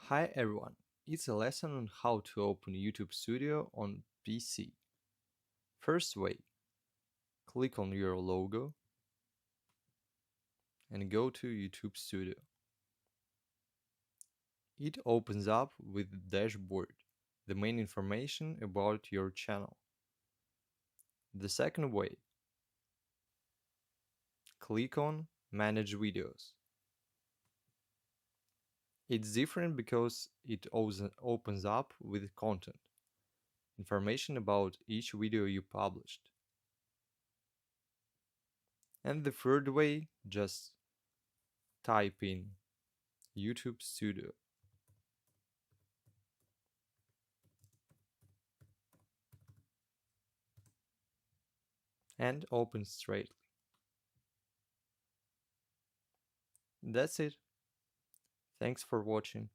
Hi everyone, it's a lesson on how to open YouTube Studio on PC. First way, click on your logo and go to YouTube Studio. It opens up with the dashboard, the main information about your channel. The second way, click on Manage Videos. It's different because it opens up with content, information about each video you published. And the third way, just type in YouTube Studio and open straight. That's it. Thanks for watching.